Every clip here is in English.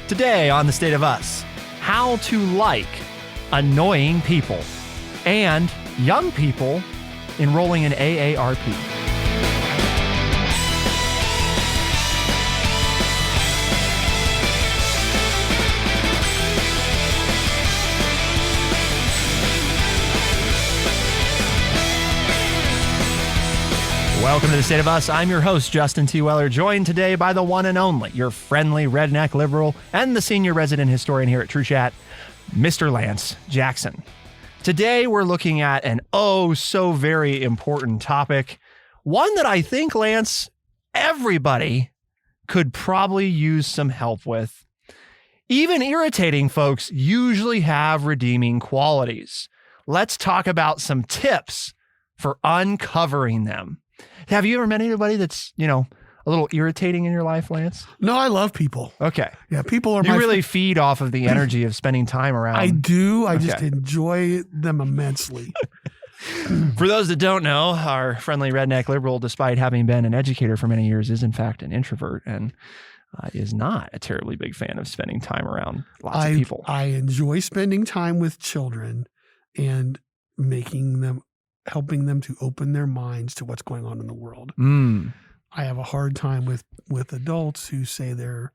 Today on The State of Us, how to like annoying people and young people enrolling in AARP. Welcome to The State of Us. I'm your host, Justin T. Weller, joined today by the one and only, your friendly redneck liberal and the senior resident historian here at True Chat, Mr. Lance Jackson. Today, we're looking at an so very important topic, one that I think, Lance, everybody could probably use some help with. Even irritating folks usually have redeeming qualities. Let's talk about some tips for uncovering them. Have you ever met anybody that's, a little irritating in your life, Lance? No, I love people. Okay. Yeah, people are You really feed off of the energy of spending time around. I do. I just enjoy them immensely. For those that don't know, our friendly redneck liberal, despite having been an educator for many years, is in fact an introvert and is not a terribly big fan of spending time around lots of people. I enjoy spending time with children and helping them to open their minds to what's going on in the world. I have a hard time with adults who say they're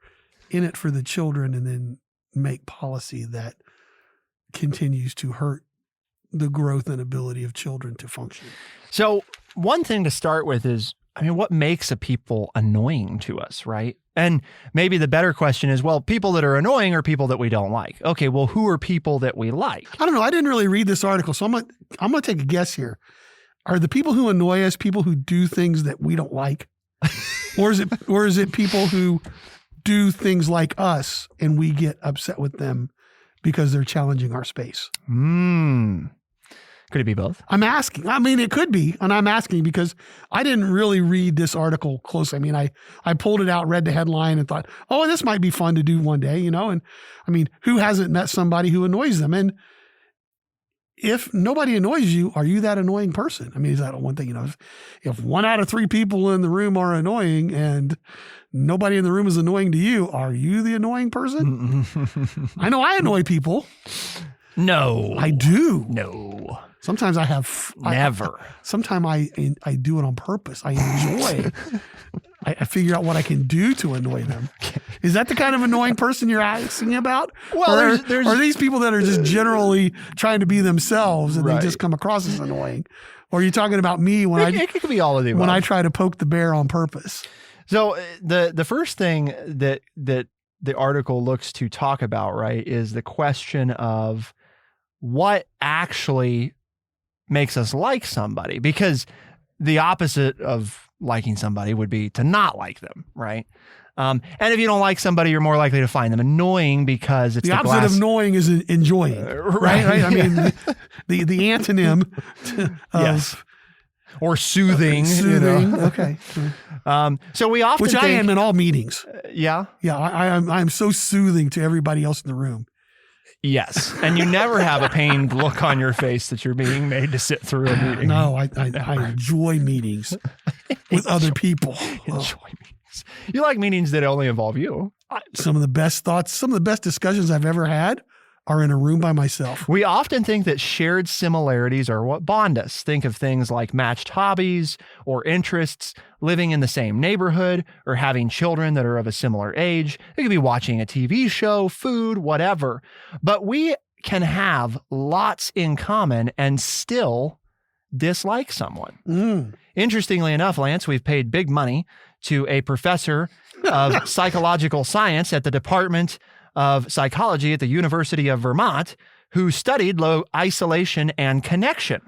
in it for the children and then make policy that continues to hurt the growth and ability of children to function. So one thing to start with is, what makes a people annoying to us, right? And maybe the better question is, well, people that are annoying are people that we don't like. Okay, well, who are people that we like? I don't know. I didn't really read this article, so I'm gonna take a guess here. Are the people who annoy us people who do things that we don't like? Or is it people who do things like us and we get upset with them because they're challenging our space? Could it be both? I'm asking. It could be. And I'm asking because I didn't really read this article closely. I pulled it out, read the headline and thought, this might be fun to do one day, And who hasn't met somebody who annoys them? And if nobody annoys you, are you that annoying person? Is that one thing, if 1 out of 3 people in the room are annoying and nobody in the room is annoying to you, are you the annoying person? I know I annoy people. No. I do. No. Sometimes I have... Never. Sometimes I do it on purpose. I enjoy I figure out what I can do to annoy them. Is that the kind of annoying person you're asking about? Well, or are these people that are just generally trying to be themselves and they just come across as annoying? Or are you talking about me it could be all of the above. When I try to poke the bear on purpose? So the first thing that the article looks to talk about, right, is the question of what actually makes us like somebody, because the opposite of liking somebody would be to not like them, right? And if you don't like somebody, you're more likely to find them annoying because it's the opposite of annoying is enjoying, right? The antonym of yes. Or soothing. Okay. So we often I am in all meetings. Yeah. I'm so soothing to everybody else in the room. Yes. And you never have a pained look on your face that you're being made to sit through a meeting. No, I enjoy meetings with other people. Enjoy meetings. You like meetings that only involve you. Some of the best thoughts, some of the best discussions I've ever had are in a room by myself. We often think that shared similarities are what bond us. Think of things like matched hobbies or interests, living in the same neighborhood, or having children that are of a similar age. It could be watching a TV show, food, whatever. But we can have lots in common and still dislike someone. Interestingly enough, Lance, we've paid big money to a professor of psychological science at the Department of Psychology at the University of Vermont, who studied low isolation and connection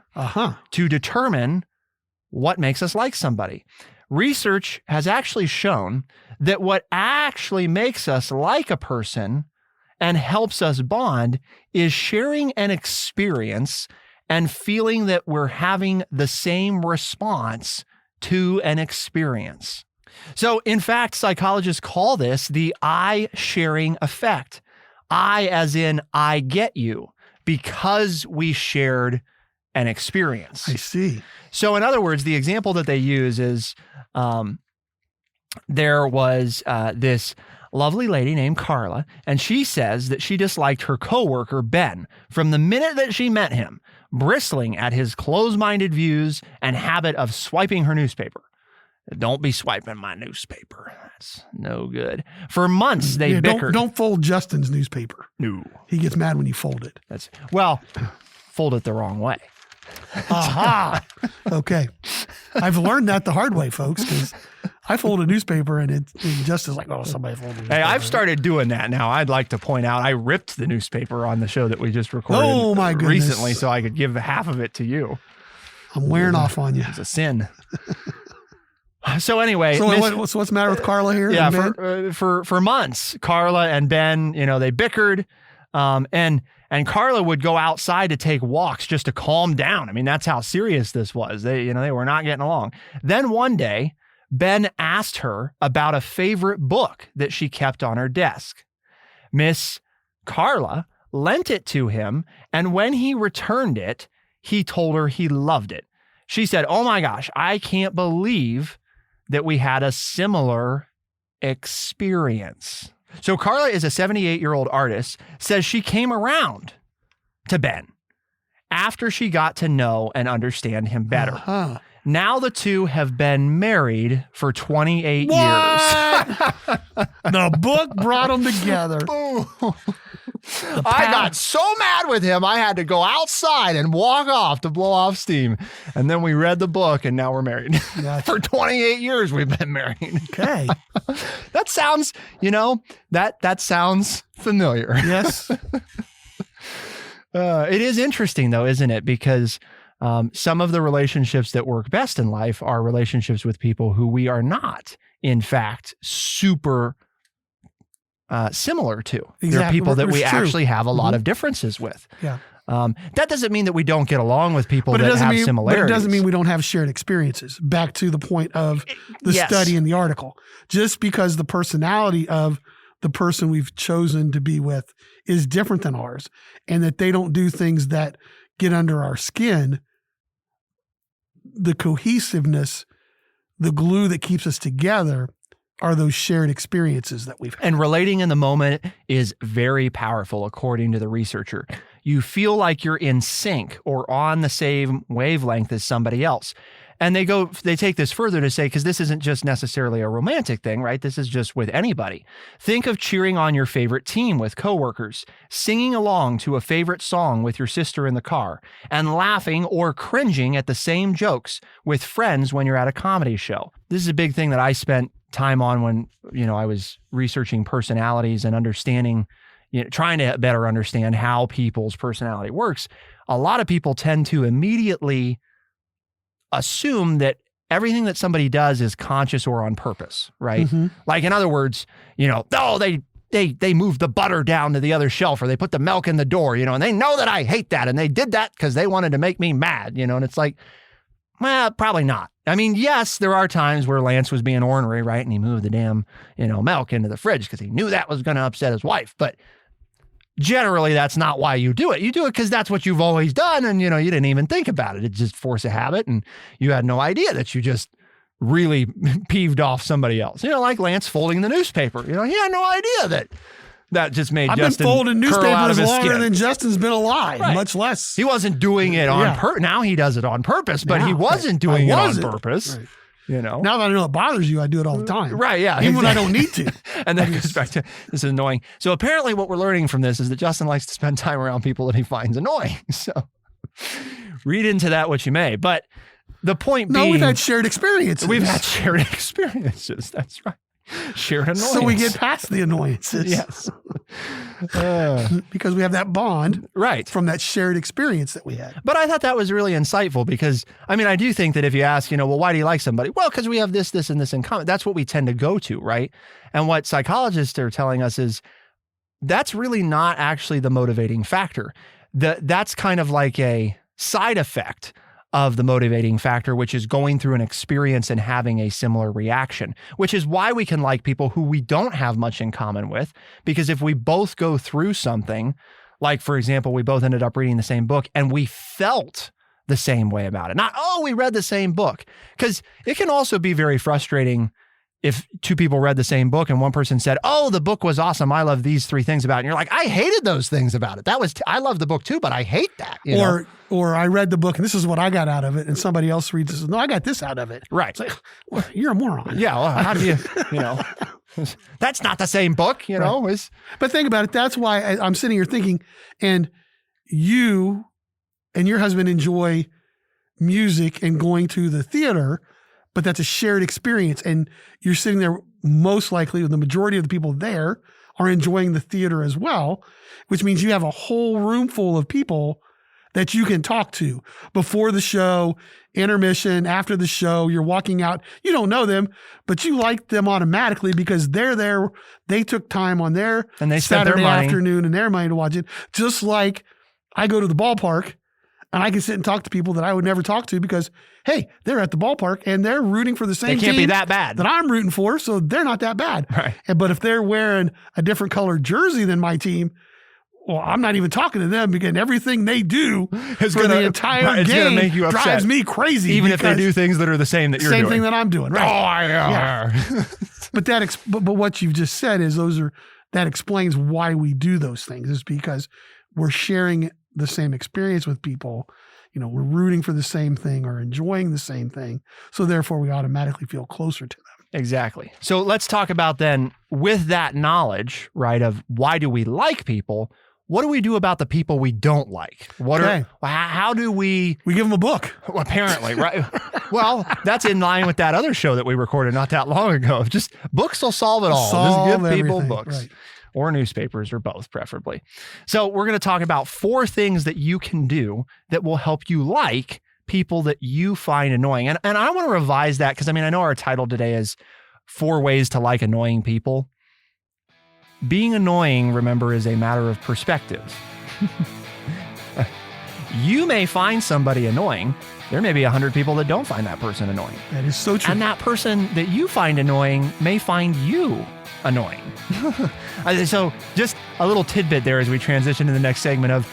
to determine what makes us like somebody. Research has actually shown that what actually makes us like a person and helps us bond is sharing an experience and feeling that we're having the same response to an experience. So, in fact, psychologists call this the I-sharing effect. I as in I get you, because we shared an experience. I see. So in other words, the example that they use is there was this lovely lady named Carla, and she says that she disliked her coworker, Ben, from the minute that she met him, bristling at his close-minded views and habit of swiping her newspaper. Don't be swiping my newspaper. That's no good. For months, they bickered. Don't fold Justin's newspaper. No. He gets mad when you fold it. Fold it the wrong way. Aha. Okay. I've learned that the hard way, folks, because I fold a newspaper and Justin's like, oh, somebody folded a newspaper. Hey, I've started doing that now. I'd like to point out I ripped the newspaper on the show that we just recorded recently so I could give half of it to you. I'm wearing off on you. It's a sin. So anyway, what's the matter with Carla here? Yeah, for months, Carla and Ben, they bickered, and Carla would go outside to take walks just to calm down. I mean, that's how serious this was. They were not getting along. Then one day, Ben asked her about a favorite book that she kept on her desk. Miss Carla lent it to him, and when he returned it, he told her he loved it. She said, "Oh my gosh, I can't believe that we had a similar experience." So Carla is a 78-year-old artist, says she came around to Ben after she got to know and understand him better. Uh-huh. Now the two have been married for 28 years. The book brought them together. I got so mad with him, I had to go outside and walk off to blow off steam. And then we read the book, and now we're married. Gotcha. For 28 years, we've been married. Okay. That sounds, that sounds familiar. Yes. It is interesting, though, isn't it? Because some of the relationships that work best in life are relationships with people who we are not, in fact, super similar to. Exactly. They're people that we It's true. actually have a lot of differences with. Yeah. That doesn't mean that we don't get along with people that have similarities. But it doesn't mean we don't have shared experiences. Back to the point of the study in the article. Just because the personality of the person we've chosen to be with is different than ours, and that they don't do things that get under our skin, the cohesiveness, the glue that keeps us together are those shared experiences that we've had. And relating in the moment is very powerful, according to the researcher. You feel like you're in sync or on the same wavelength as somebody else. And they take this further to say, because this isn't just necessarily a romantic thing, right? This is just with anybody. Think of cheering on your favorite team with coworkers, singing along to a favorite song with your sister in the car, and laughing or cringing at the same jokes with friends when you're at a comedy show. This is a big thing that I spent time on when, I was researching personalities and understanding, trying to better understand how people's personality works. A lot of people tend to immediately assume that everything that somebody does is conscious or on purpose, right? Mm-hmm. Like, in other words, they moved the butter down to the other shelf, or they put the milk in the door, and they know that I hate that, and they did that because they wanted to make me mad, and it's like, well, probably not. I mean, yes, there are times where Lance was being ornery, right? And he moved the damn, milk into the fridge because he knew that was going to upset his wife. But generally, that's not why you do it. You do it because that's what you've always done. And, you didn't even think about it. It's just force of habit. And you had no idea that you just really peeved off somebody else. Like Lance folding the newspaper. He had no idea that just made Justin I've been folding newspapers longer than Justin's been alive, right. Much less. He wasn't doing it on purpose. Now he does it on purpose, but he wasn't doing it on purpose. Right. Now that I know it bothers you, I do it all the time. Right, yeah. Even when I don't need to. And that goes back to, this is annoying. So apparently what we're learning from this is that Justin likes to spend time around people that he finds annoying. So read into that what you may. But the point being... No, we've had shared experiences. We've had shared experiences. That's right. Shared annoyance. So we get past the annoyances. Yes. Because we have that bond from that shared experience that we had. But I thought that was really insightful because, I do think that if you ask, well, why do you like somebody? Well, because we have this, this, and this in common. That's what we tend to go to, right? And what psychologists are telling us is that's really not actually the motivating factor. That's kind of like a side effect of the motivating factor, which is going through an experience and having a similar reaction, which is why we can like people who we don't have much in common with. Because if we both go through something, like, for example, we both ended up reading the same book and we felt the same way about it. Not, we read the same book. Because it can also be very frustrating if two people read the same book and one person said, oh, the book was awesome, I love these 3 things about it. And you're like, I hated those things about it. I love the book too, but I hate that. Or I read the book and this is what I got out of it. And somebody else reads this. No, I got this out of it. Right. It's like, well, you're a moron. Yeah. Well, how do you, that's not the same book, Right. But think about it. That's why I'm sitting here thinking, and you and your husband enjoy music and going to the theater, but that's a shared experience. And you're sitting there, most likely the majority of the people there are enjoying the theater as well, which means you have a whole room full of people that you can talk to before the show, intermission, after the show. You're walking out, you don't know them, but you like them automatically because they're there. They took time on their and they Saturday their afternoon and their money to watch it. Just like I go to the ballpark and I can sit and talk to people that I would never talk to because, hey, they're at the ballpark and they're rooting for the same team. They can't be that bad. That I'm rooting for, so they're not that bad. Right. But if they're wearing a different colored jersey than my team, well, I'm not even talking to them because everything they do the entire game make you upset. Drives me crazy. Even if they do things that are the same that you're doing. Same thing that I'm doing. Right. Oh, yeah. But but what you've just said is that explains why we do those things, is because we're sharing the same experience with people. We're rooting for the same thing or enjoying the same thing. So therefore we automatically feel closer to them. Exactly. So let's talk about then, with that knowledge, right, of why do we like people, what do we do about the people we don't like? How do we give them a book? Apparently, right? Well, that's in line with that other show that we recorded not that long ago. Just books will solve it all. Just give people books. Right. Or newspapers, or both, preferably. So we're going to talk about 4 things that you can do that will help you like people that you find annoying. And I want to revise that because, I know our title today is 4 ways to like annoying people. Being annoying, remember, is a matter of perspective. You may find somebody annoying. There may be 100 people that don't find that person annoying. That is so true. And that person that you find annoying may find you annoying. So just a little tidbit there as we transition to the next segment of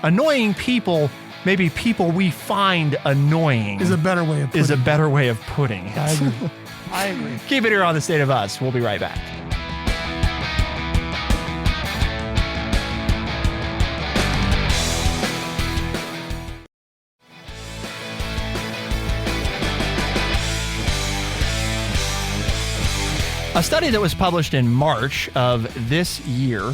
annoying people. Maybe people we find annoying is a better way of putting it. I agree. Keep it here on The State of Us. We'll be right back. A study that was published in March of this year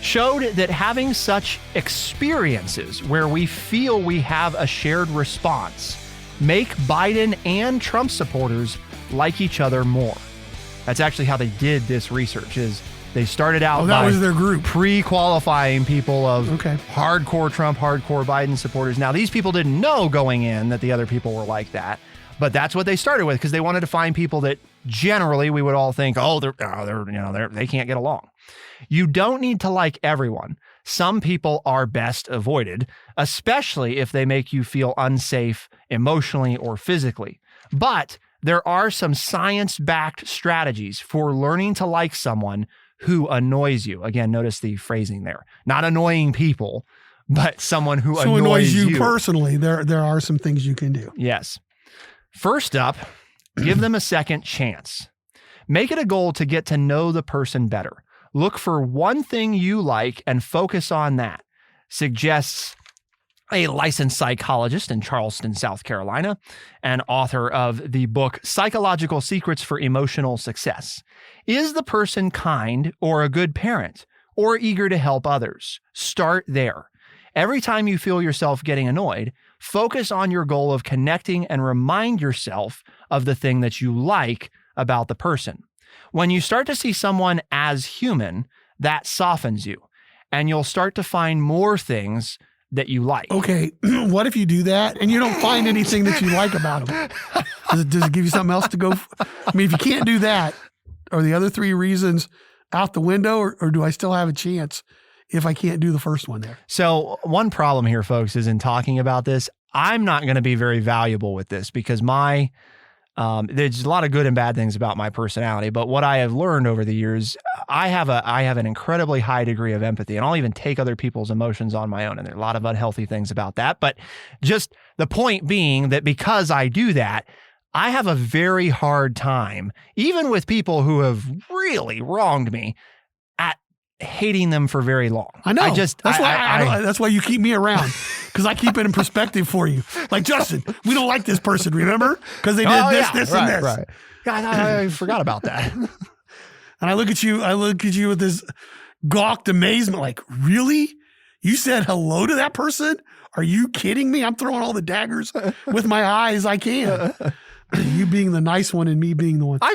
showed that having such experiences where we feel we have a shared response make Biden and Trump supporters like each other more. That's actually how they did this research. Is they started out that was their group, pre-qualifying people of hardcore Trump, hardcore Biden supporters. Now, these people didn't know going in that the other people were like that, but that's what they started with because they wanted to find people that generally we would all think, they can't get along. You don't need to like everyone. Some people are best avoided, especially if they make you feel unsafe emotionally or physically. But there are some science-backed strategies for learning to like someone who annoys you. Again, notice the phrasing there. Not annoying people, but someone who annoys you personally. There are some things you can do. Yes. First up, give them a second chance. Make it a goal to get to know the person better. Look for one thing you like and focus on that, suggests a licensed psychologist in Charleston, South Carolina, and author of the book Psychological Secrets for Emotional Success. Is the person kind or a good parent or eager to help others? Start there. Every time you feel yourself getting annoyed, focus on your goal of connecting and remind yourself of the thing that you like about the person. When you start to see someone as human, that softens you, and you'll start to find more things that you like. Okay, what if you do that and you don't find anything that you like about them? Does it give you something else to go? If you can't do that, are the other 3 reasons out the window, or do I still have a chance if I can't do the first one there? So one problem here, folks, is in talking about this, I'm not going to be very valuable with this because there's a lot of good and bad things about my personality, but what I have learned over the years, I have an incredibly high degree of empathy, and I'll even take other people's emotions on my own. And there are a lot of unhealthy things about that. But just the point being that because I do that, I have a very hard time, even with people who have really wronged me, at hating them for very long. I know. That's that's why you keep me around, because I keep it in perspective for you. Like, Justin, we don't like this person, remember? Because they did this, and this. Right. Yeah, I forgot about that. And I look at you with this gawked amazement, like, really? You said hello to that person? Are you kidding me? I'm throwing all the daggers with my eyes I can. You being the nice one and me being the one. I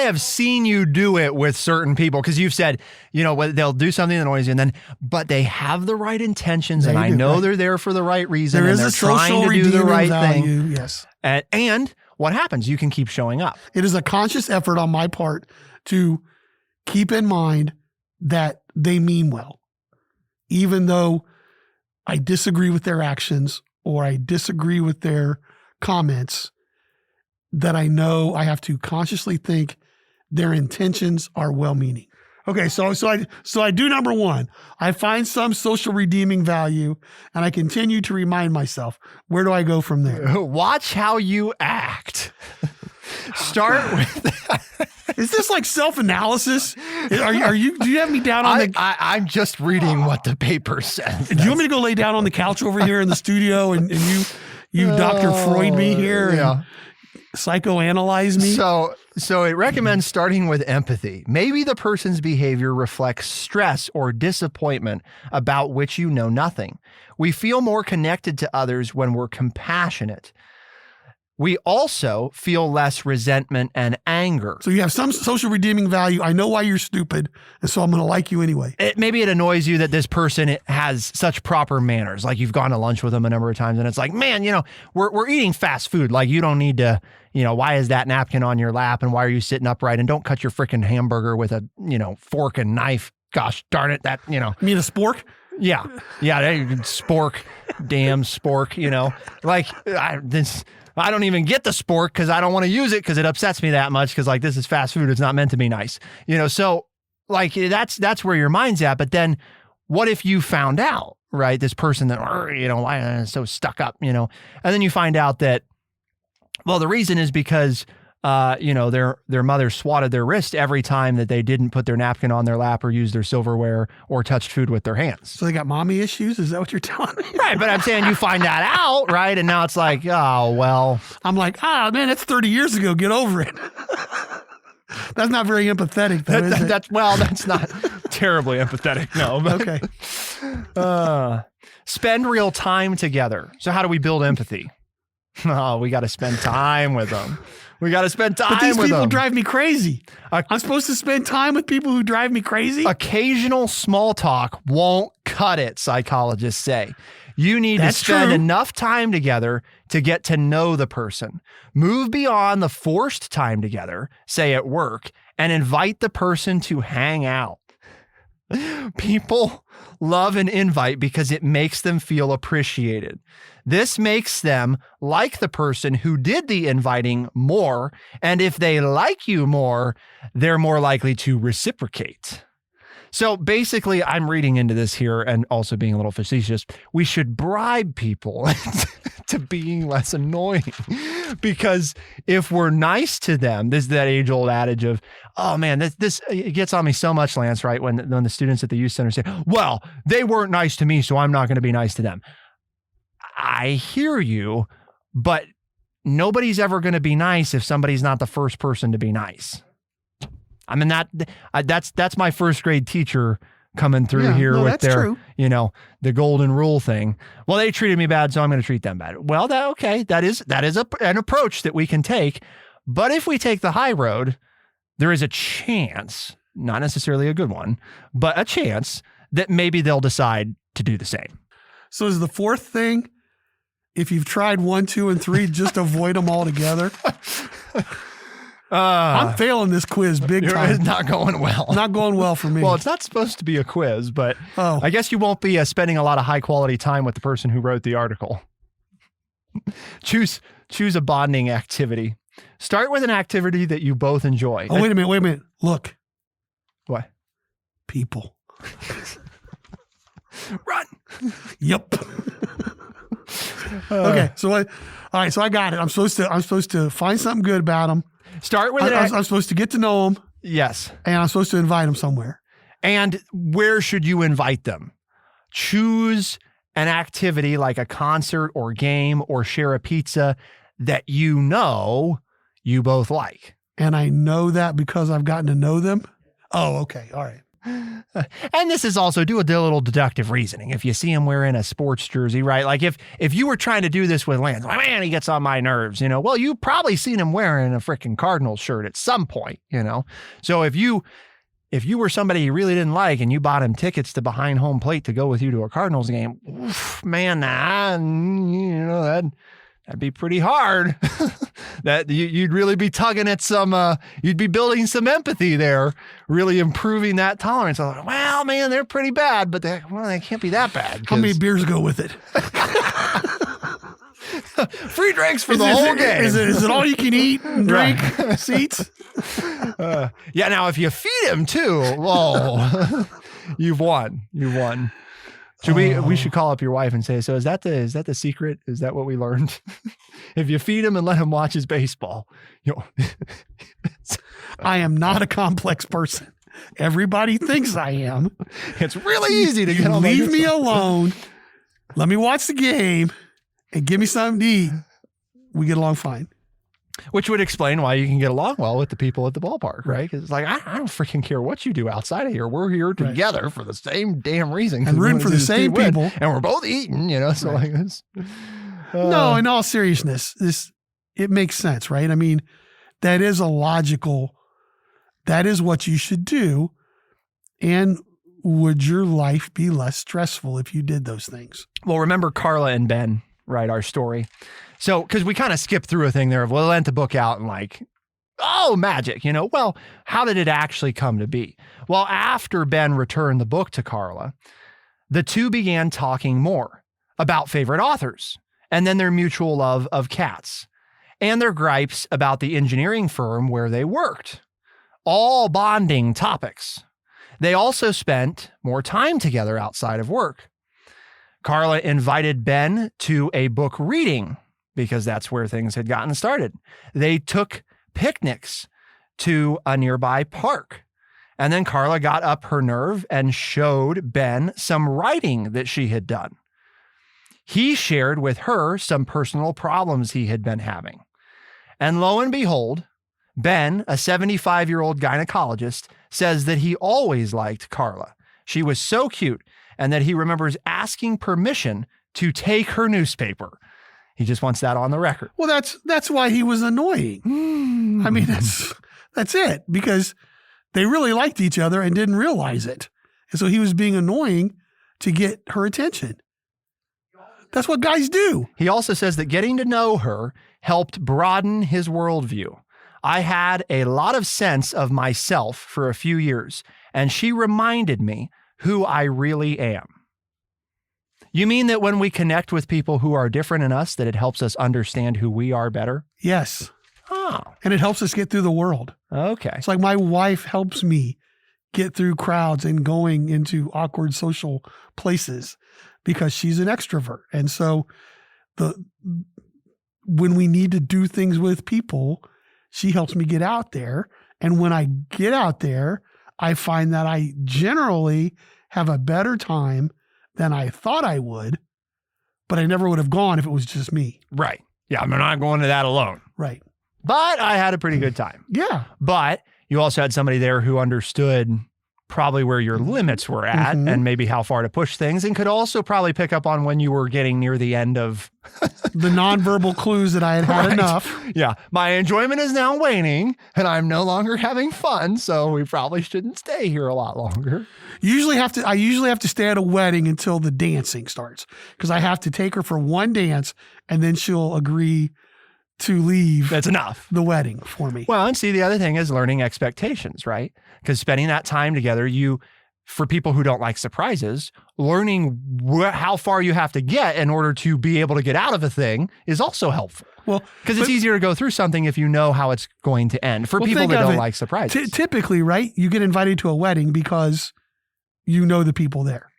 have seen you do it with certain people, because you've said, they'll do something that annoys you, but they have the right intentions, and I know they're there for the right reason, and they're trying to do the right thing. Yes. And what happens? You can keep showing up. It is a conscious effort on my part to keep in mind that they mean well, even though I disagree with their actions or I disagree with their comments, that I know I have to consciously think their intentions are well-meaning. Okay, so I do number one. I find some social redeeming value, and I continue to remind myself. Where do I go from there? Watch how you act. Start with. Is this like self-analysis? Are you? Do you have me down on I'm just reading what the paper says. Do you want me to go lay down on the couch over here in the studio and you Dr. Freud me here? And psychoanalyze me? So it recommends starting with empathy. Maybe the person's behavior reflects stress or disappointment about which you know nothing. We feel more connected to others when we're compassionate. We also feel less resentment and anger. So you have some social redeeming value. I know why you're stupid, and so I'm going to like you anyway. Maybe it annoys you that this person has such proper manners. Like, you've gone to lunch with them a number of times, and it's like, man, we're eating fast food. Like, you don't need to, why is that napkin on your lap, and why are you sitting upright? And don't cut your freaking hamburger with a, fork and knife. Gosh darn it, that, You mean a spork? Yeah, spork, damn spork, like, I don't even get the spork because I don't want to use it because it upsets me that much, because, like, this is fast food. It's not meant to be nice. So, like, that's where your mind's at. But then what if you found out, right, this person that, why am I so stuck up, and then you find out that, well, the reason is because, their mother swatted their wrist every time that they didn't put their napkin on their lap or use their silverware or touched food with their hands. So they got mommy issues? Is that what you're telling me? Right, but I'm saying you find that out, right? And now it's like, oh, well. I'm like, man, that's 30 years ago. Get over it. That's not very empathetic, though, is it? That's not terribly empathetic, no. But, okay. Spend real time together. So how do we build empathy? Oh, we got to spend time with them. We got to spend time with them. But these people drive me crazy. I'm supposed to spend time with people who drive me crazy? Occasional small talk won't cut it, psychologists say. You need to spend enough time together to get to know the person. Move beyond the forced time together, say at work, and invite the person to hang out. People love an invite because it makes them feel appreciated. This makes them like the person who did the inviting more, and if they like you more, they're more likely to reciprocate. So basically, I'm reading into this here and also being a little facetious. We should bribe people to being less annoying, because if we're nice to them, this is that age-old adage of, oh man, this it gets on me so much, Lance, right? When the students at the youth center say, well, they weren't nice to me, so I'm not going to be nice to them. I hear you, but nobody's ever going to be nice if somebody's not the first person to be nice. I mean, that's my first grade teacher coming through here with their, the golden rule thing. Well, they treated me bad, so I'm going to treat them bad. Well, that is an approach that we can take. But if we take the high road, there is a chance, not necessarily a good one, but a chance that maybe they'll decide to do the same. So is the fourth thing, if you've tried 1, 2, and 3, just avoid them altogether? I'm failing this quiz big time. It's not going well. Not going well for me. Well, it's not supposed to be a quiz, but I guess you won't be spending a lot of high quality time with the person who wrote the article. Choose a bonding activity. Start with an activity that you both enjoy. Oh, wait a minute. Look. What? People. Run. Yep. Okay. So all right. So I got it. I'm supposed to find something good about them. Start with I'm supposed to get to know them. Yes. And I'm supposed to invite them somewhere. And where should you invite them? Choose an activity like a concert or game or share a pizza that you know you both like. And I know that because I've gotten to know them. Oh, okay. All right. And this is also do a little deductive reasoning. If you see him wearing a sports jersey, right? Like if you were trying to do this with Lance, like, man, he gets on my nerves, well, you probably seen him wearing a freaking Cardinals shirt at some point, So if you were somebody you really didn't like and you bought him tickets to behind home plate to go with you to a Cardinals game, man, that'd be pretty hard. That you'd really be tugging at some, you'd be building some empathy there, really improving that tolerance. I'm like, well, man, they're pretty bad, but they can't be that bad. How many beers go with it? Free drinks for the whole game. Is it all you can eat and drink seats? Yeah. Now, if you feed him too, whoa, you've won. We should call up your wife and say, so is that the secret? Is that what we learned? If you feed him and let him watch his baseball, I am not a complex person. Everybody thinks I am. It's really easy to get on. Leave me alone. Let me watch the game and give me something to eat. We get along fine. Which would explain why you can get along well with the people at the ballpark, right? Because it's like, I don't freaking care what you do outside of here. We're here together for the same damn reason. And rooting for the same people. And we're both eating, so like this. No, in all seriousness, it makes sense, right? I mean, that is what you should do. And would your life be less stressful if you did those things? Well, remember Carla and Ben, right? Our story. So, because we kind of skipped through a thing there of, well, lent the book out and like, oh, magic, well, how did it actually come to be? Well, after Ben returned the book to Carla, the two began talking more about favorite authors and then their mutual love of cats and their gripes about the engineering firm where they worked, all bonding topics. They also spent more time together outside of work. Carla invited Ben to a book reading because that's where things had gotten started. They took picnics to a nearby park. And then Carla got up her nerve and showed Ben some writing that she had done. He shared with her some personal problems he had been having. And lo and behold, Ben, a 75-year-old gynecologist, says that he always liked Carla. She was so cute, and that he remembers asking permission to take her newspaper. He just wants that on the record. Well, that's why he was annoying. I mean, that's it, because they really liked each other and didn't realize it. And so he was being annoying to get her attention. That's what guys do. He also says that getting to know her helped broaden his worldview. I had a lot of sense of myself for a few years, and she reminded me who I really am. You mean that when we connect with people who are different than us, that it helps us understand who we are better? Yes. Oh. And it helps us get through the world. Okay. It's like my wife helps me get through crowds and going into awkward social places because she's an extrovert. And so when we need to do things with people, she helps me get out there. And when I get out there, I find that I generally have a better time than I thought I would, but I never would have gone if it was just me. Right. Yeah, I'm not going to that alone. Right. But I had a pretty good time. Yeah. But you also had somebody there who understood probably where your limits were at and maybe how far to push things, and could also probably pick up on when you were getting near the end of the nonverbal clues that I had right. enough. Yeah. My enjoyment is now waning and I'm no longer having fun. So we probably shouldn't stay here a lot longer. I usually have to stay at a wedding until the dancing starts, because I have to take her for one dance and then she'll agree to leave. That's enough. The wedding for me. Well, and see, the other thing is learning expectations, right? Because spending that time together, for people who don't like surprises, learning how far you have to get in order to be able to get out of a thing is also helpful. Well, because it's easier to go through something if you know how it's going to end. For people that don't like surprises. Typically, right, you get invited to a wedding because you know the people there.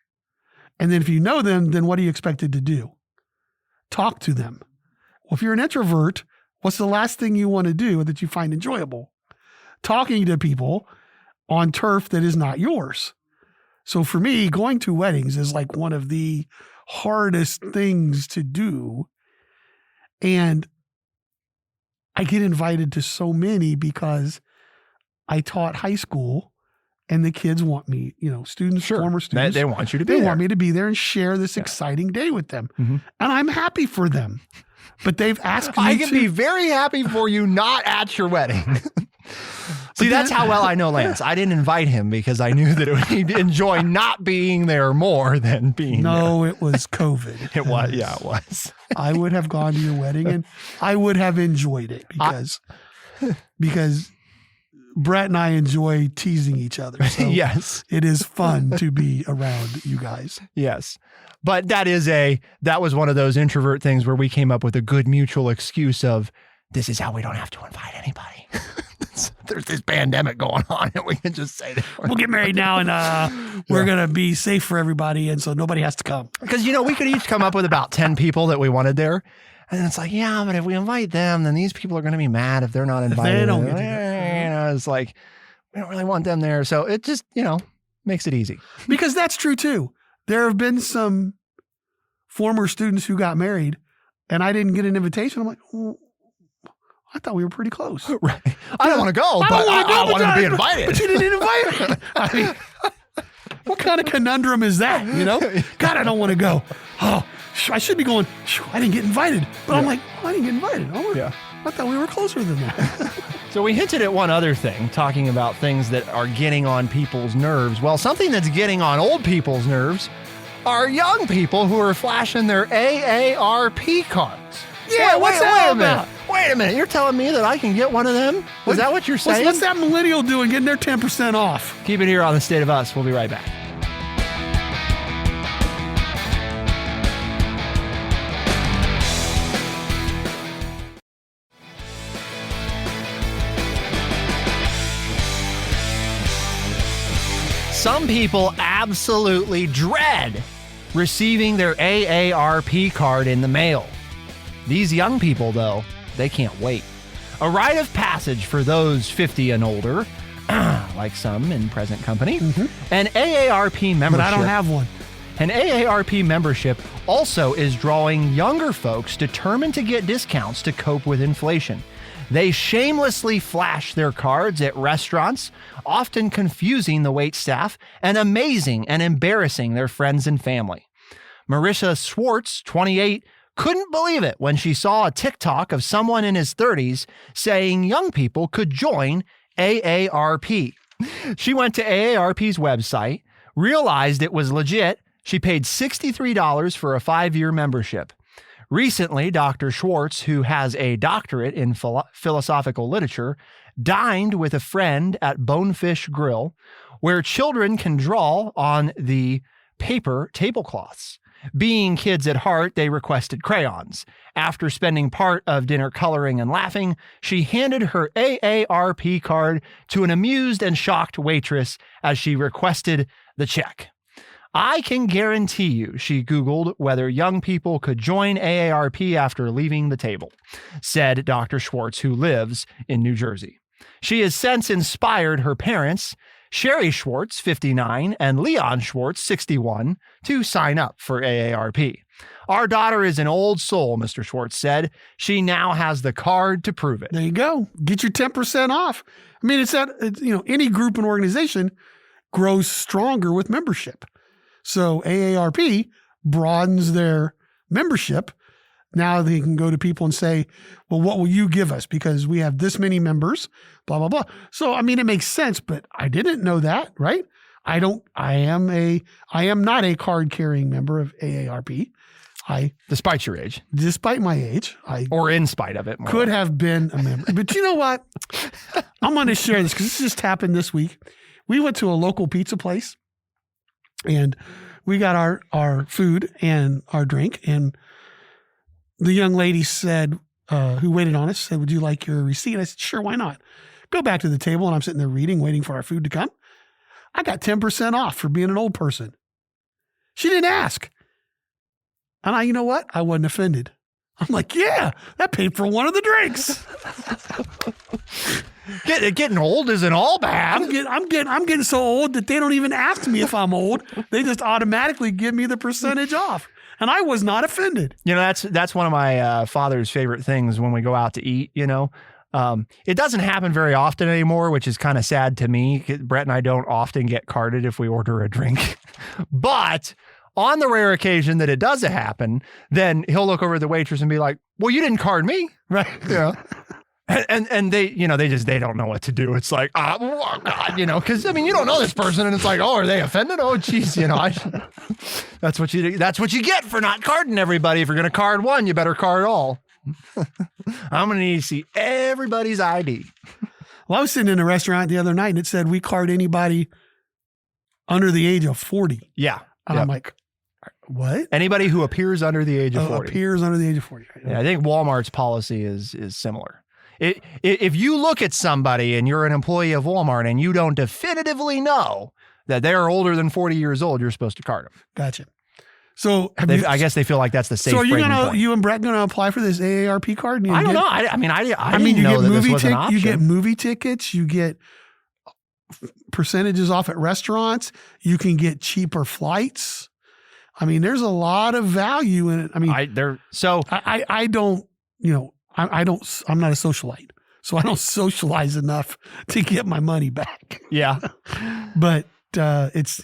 And then if you know them, then what are you expected to do? talk to them. Well, if you're an introvert, what's the last thing you want to do that you find enjoyable? Talking to people on turf that is not yours. So for me, going to weddings is like one of the hardest things to do. And I get invited to so many because I taught high school and the kids want me, students, former students. They want you to be there. They want me to be there and share this exciting day with them. Mm-hmm. And I'm happy for them. But they've asked me I can be very happy for you not at your wedding. See, that's how well I know Lance. I didn't invite him because I knew that he'd enjoy not being there more than being there. No, it was COVID. It was. Yeah, it was. I would have gone to your wedding and I would have enjoyed it because Brett and I enjoy teasing each other. So yes. It is fun to be around you guys. Yes. But that was one of those introvert things where we came up with a good mutual excuse of, this is how we don't have to invite anybody. There's this pandemic going on and we can just say that. We'll get married now and we're going to be safe for everybody. And so nobody has to come. Because, we could each come up with about 10 people that we wanted there. And it's like, yeah, but if we invite them, then these people are going to be mad if they're not invited. If they don't get to it's like, we don't really want them there. So it just, makes it easy. Because that's true too. There have been some former students who got married and I didn't get an invitation. I'm like, well, I thought we were pretty close. Right. I don't want to go, but I wanted to be invited. But you didn't invite me. I mean, what kind of conundrum is that, God, I don't want to go. Oh, I should be going, I didn't get invited. But I'm like, I didn't get invited. I thought we were closer than that. So we hinted at one other thing, talking about things that are getting on people's nerves. Well, something that's getting on old people's nerves are young people who are flashing their AARP cards. Yeah, what's that about? Wait a minute. You're telling me that I can get one of them? Is that what you're saying? What's that millennial doing getting their 10% off? Keep it here on The State of Us. We'll be right back. Some people absolutely dread receiving their AARP card in the mail. These young people, though, they can't wait. A rite of passage for those 50 and older, like some in present company, an AARP membership. But I don't have one. An AARP membership also is drawing younger folks determined to get discounts to cope with inflation. They shamelessly flash their cards at restaurants, often confusing the waitstaff and amazing and embarrassing their friends and family. Marissa Schwartz, 28, couldn't believe it when she saw a TikTok of someone in his 30s saying young people could join AARP. She went to AARP's website, realized it was legit. She paid $63 for a 5-year membership. Recently, Dr. Schwartz, who has a doctorate in philosophical literature, dined with a friend at Bonefish Grill, where children can draw on the paper tablecloths. Being kids at heart, they requested crayons. After spending part of dinner coloring and laughing, she handed her AARP card to an amused and shocked waitress as she requested the check. I can guarantee you, she Googled whether young people could join AARP after leaving the table, said Dr. Schwartz, who lives in New Jersey. She has since inspired her parents, Sherry Schwartz, 59, and Leon Schwartz, 61, to sign up for AARP. Our daughter is an old soul, Mr. Schwartz said. She now has the card to prove it. There you go. Get your 10% off. I mean, any group and organization grows stronger with membership. So AARP broadens their membership. Now they can go to people and say, well, what will you give us? Because we have this many members, blah, blah, blah. So, I mean, it makes sense, but I didn't know that, right? I am not a card carrying member of AARP. Despite your age. Despite my age. Or in spite of it. Could have been a member. But you know what? I'm going to share this because this just happened this week. We went to a local pizza place and we got our food and our drink. And the young lady said, who waited on us, said, would you like your receipt? I said, sure, why not? Go back to the table, and I'm sitting there reading, waiting for our food to come. I got 10% off for being an old person. She didn't ask. And you know what? I wasn't offended. I'm like, yeah, that paid for one of the drinks. Getting old isn't all bad. I'm getting so old that they don't even ask me if I'm old. They just automatically give me the percentage off. And I was not offended. That's one of my father's favorite things when we go out to eat, It doesn't happen very often anymore, which is kind of sad to me. Brett and I don't often get carded if we order a drink. But on the rare occasion that it does happen, then he'll look over at the waitress and be like, well, you didn't card me. Right. Yeah. And they, they don't know what to do. It's like, oh God, because you don't know this person, and it's like, oh, are they offended? Oh, geez, that's what you get for not carding everybody. If you're going to card one, you better card all. I'm going to need to see everybody's ID. Well, I was sitting in a restaurant the other night and it said we card anybody under the age of 40. Yeah. And I'm like, what? Anybody who appears under the age of 40. Appears under the age of 40. Yeah, I think Walmart's policy is similar. If you look at somebody and you're an employee of Walmart and you don't definitively know that they're older than 40 years old, you're supposed to card them. Gotcha. So I guess they feel like that's the safe. So are you and Brett gonna apply for this AARP card? I don't know. I didn't you know get that this was an option. You get movie tickets. You get percentages off at restaurants. You can get cheaper flights. There's a lot of value in it. I'm not a socialite, so I don't socialize enough to get my money back. Yeah. But it's,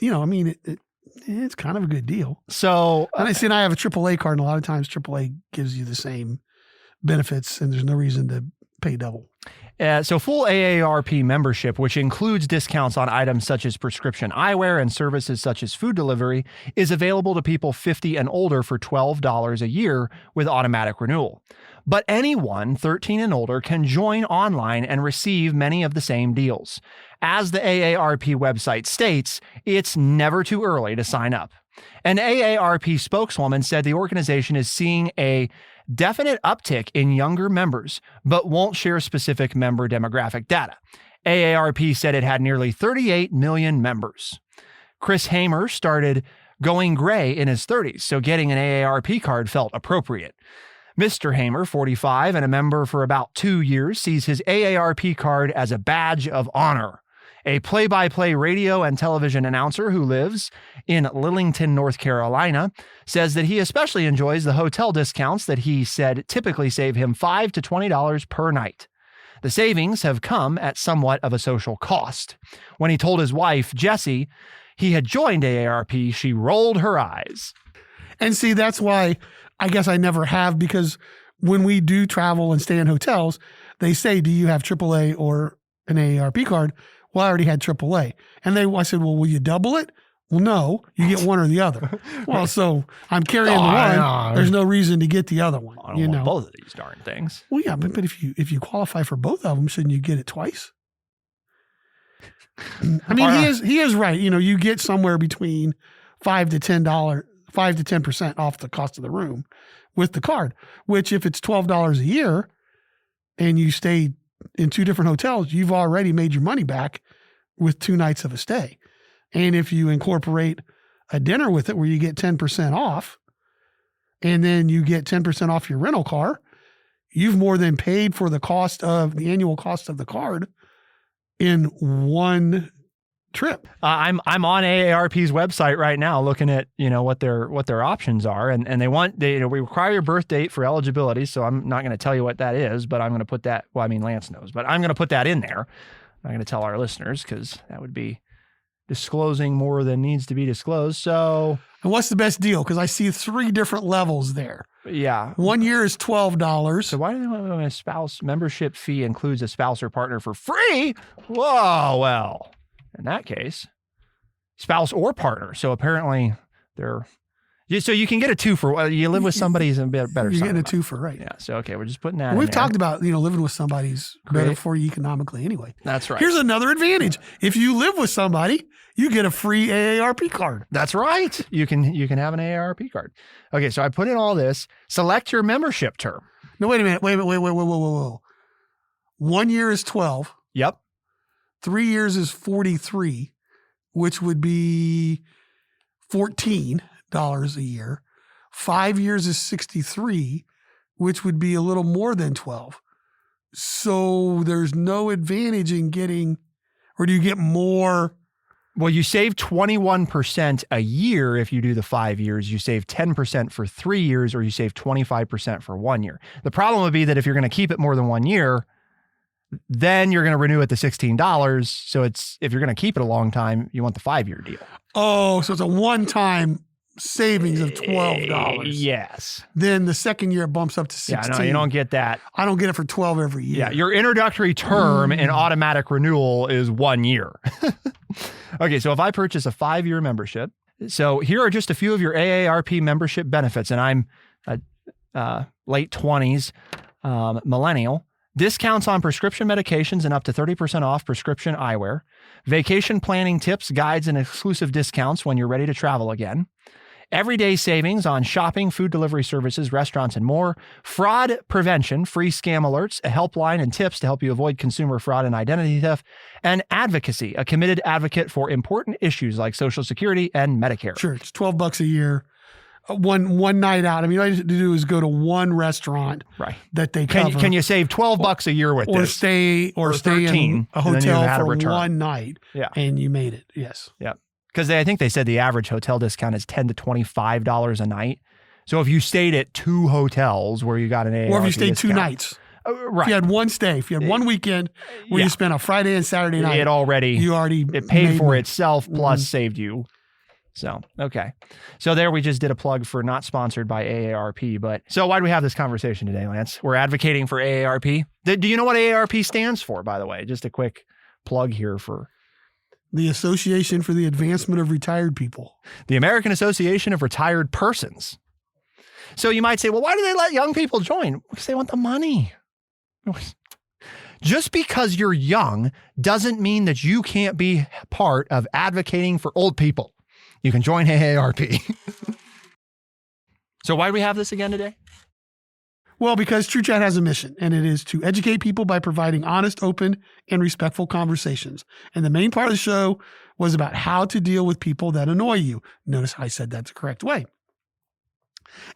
it's kind of a good deal. So, and I have a AAA card, and a lot of times AAA gives you the same benefits, and there's no reason to pay double. So full AARP membership, which includes discounts on items such as prescription eyewear and services such as food delivery, is available to people 50 and older for $12 a year with automatic renewal. But anyone 13 and older can join online and receive many of the same deals. As the AARP website states, it's never too early to sign up. An AARP spokeswoman said the organization is seeing a definite uptick in younger members, but won't share specific member demographic data. AARP said it had nearly 38 million members. Chris Hamer started going gray in his 30s, so getting an AARP card felt appropriate. Mr. Hamer, 45 and a member for about 2 years, sees his AARP card as a badge of honor. A play-by-play radio and television announcer who lives in Lillington, North Carolina, says that he especially enjoys the hotel discounts that he said typically save him $5 to $20 per night. The savings have come at somewhat of a social cost. When he told his wife, Jessie, he had joined AARP, she rolled her eyes. And see, that's why I guess I never have, because when we do travel and stay in hotels, they say, do you have AAA or an AARP card? Well, I already had AAA. And I said, well, will you double it? Well, no, you get one or the other. Well, so I'm carrying the one. There's no reason to get the other one. I don't want both of these darn things. Well, yeah, but if you qualify for both of them, shouldn't you get it twice? He is right. You get somewhere between $5 to $10% off the cost of the room with the card, which if it's $12 a year and you stay in 2 different hotels, you've already made your money back with 2 nights of a stay. And if you incorporate a dinner with it where you get 10% off, and then you get 10% off your rental car, you've more than paid for the annual cost of the card in one trip. I'm on AARP's website right now looking at, what their options are. And we require your birth date for eligibility. So I'm not going to tell you what that is, but I'm going to put that, Lance knows, but I'm going to put that in there. I'm not going to tell our listeners because that would be disclosing more than needs to be disclosed. So, and what's the best deal? Because I see 3 different levels there. Yeah. 1 year is $12. So why do they want a spouse membership fee includes a spouse or partner for free? Whoa, well, in that case, spouse or partner. So apparently so you can get a 2 for, you live with somebody's a bit better. You're getting a 2 for, right. Yeah. So, okay. We're just putting that We've talked about, living with somebody's better for you economically anyway. That's right. Here's another advantage. If you live with somebody, you get a free AARP card. That's right. You can have an AARP card. Okay. So I put in all this, select your membership term. No, wait a minute. Wait. 1 year is 12. Yep. 3 years is 43, which would be $14 a year. 5 years is 63, which would be a little more than 12. So there's no advantage in getting, or do you get more? Well, you save 21% a year if you do the 5 years. You save 10% for 3 years, or you save 25% for 1 year. The problem would be that if you're going to keep it more than 1 year, then you're going to renew at the $16. So if you're going to keep it a long time, you want the 5-year deal. Oh, so it's a one-time savings of $12. Yes. Then the second year it bumps up to 16. Yeah, no, you don't get that. I don't get it for 12 every year. Yeah, your introductory term and automatic renewal is 1 year. Okay, so if I purchase a 5-year membership, so here are just a few of your AARP membership benefits, and I'm a late 20s millennial. Discounts on prescription medications and up to 30% off prescription eyewear. Vacation planning tips, guides, and exclusive discounts when you're ready to travel again. Everyday savings on shopping, food delivery services, restaurants, and more. Fraud prevention, free scam alerts, a helpline and tips to help you avoid consumer fraud and identity theft. And advocacy, a committed advocate for important issues like Social Security and Medicare. Sure, it's $12 a year. One night out. I mean, all you have to do is go to one restaurant that they cover. Can you save $12 a year with this? Stay in a hotel for one night. Yeah. And you made it. Yes. Yeah. Because I think they said the average hotel discount is $10 to $25 a night. So if you stayed at 2 hotels where you got an AARP or if you stayed discount, 2 nights. Right. If you had one stay, if you had one weekend where you spent a Friday and Saturday night, it paid for itself plus saved you. So, okay. So there we just did a plug for not sponsored by AARP. But so why do we have this conversation today, Lance? We're advocating for AARP. Do you know what AARP stands for, by the way? Just a quick plug here for the Association for the Advancement of Retired People. The American Association of Retired Persons. So you might say, well, why do they let young people join? Because they want the money. Just because you're young doesn't mean that you can't be part of advocating for old people. You can join AARP. So why do we have this again today? Well, because True Chat has a mission, and it is to educate people by providing honest, open, and respectful conversations. And the main part of the show was about how to deal with people that annoy you. Notice how I said that the correct way.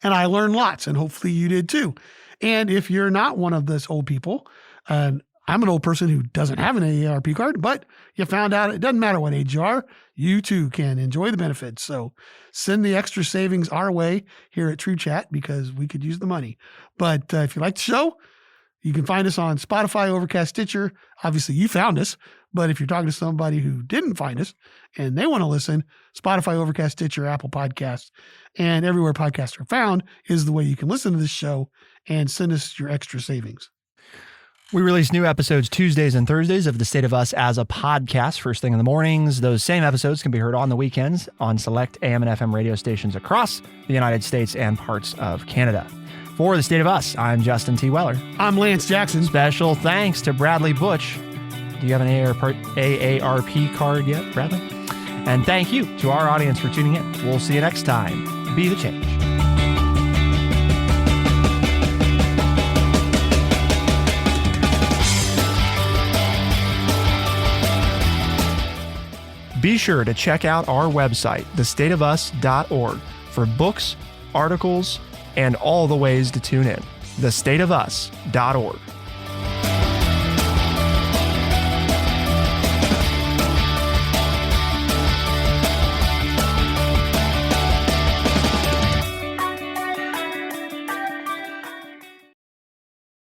And I learned lots, and hopefully you did too. And if you're not one of those old people, I'm an old person who doesn't have an AARP card, but you found out it doesn't matter what age you are, you too can enjoy the benefits. So send the extra savings our way here at True Chat because we could use the money. But if you like the show, you can find us on Spotify, Overcast, Stitcher. Obviously, you found us. But if you're talking to somebody who didn't find us and they want to listen, Spotify, Overcast, Stitcher, Apple Podcasts, and everywhere podcasts are found is the way you can listen to this show and send us your extra savings. We release new episodes Tuesdays and Thursdays of The State of Us as a podcast, first thing in the mornings. Those same episodes can be heard on the weekends on select AM and FM radio stations across the United States and parts of Canada. For The State of Us, I'm Justin T. Weller. I'm Lance Jackson. Special thanks to Bradley Butch. Do you have an AARP card yet, Bradley? And thank you to our audience for tuning in. We'll see you next time. Be the change. Be sure to check out our website, thestateofus.org, for books, articles, and all the ways to tune in. thestateofus.org.